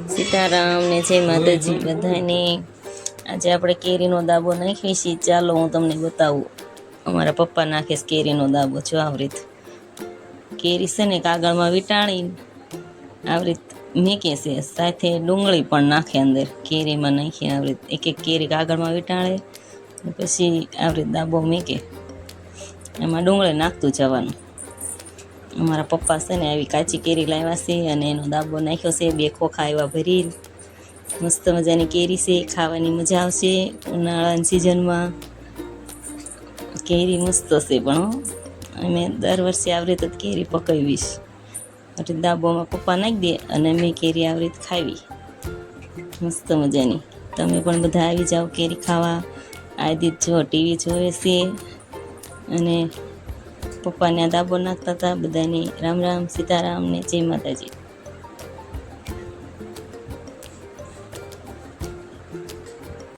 સીતારામ ને જય માતાજી બધાને। આજે આપણે કેરીનો દાબો નાખીએ છીએ। ચાલો હું તમને બતાવું। અમારા પપ્પા નાખે છે કેરીનો દાબો। જો આવી રીત કેરી છે ને કાગળમાં વીંટાળી આવી રીત મેકે છે, સાથે ડુંગળી પણ નાખે અંદર કેરીમાં નાખી। આવી રીત એક એક કેરી કાગળમાં વીંટાળે પછી આવી રીત દાબો મેકે, એમાં ડુંગળી નાખતું જવાનું। અમારા પપ્પા છે ને આવી કાચી કેરી લાવ્યા છે અને એનો દાબો નાખ્યો છે। 2 ખોખા એવા ભરી મસ્ત મજાની કેરી છે, ખાવાની મજા આવશે। ઉનાળાની સિઝનમાં કેરી મસ્ત છે, પણ અમે દર વર્ષે આવી રીતે જ કેરી પકાવીશ। એટલે દાબોમાં પપ્પા નાખી દે અને અમે કેરી આવી રીતે ખાવી મસ્ત મજાની। તમે પણ બધા આવી જાઓ કેરી ખાવા। આદિત જો ટીવી જોવે છે અને પપ્પાને આ દાબો નાખતા હતા। બધાને રામ રામ, સીતારામ ને જય માતાજી।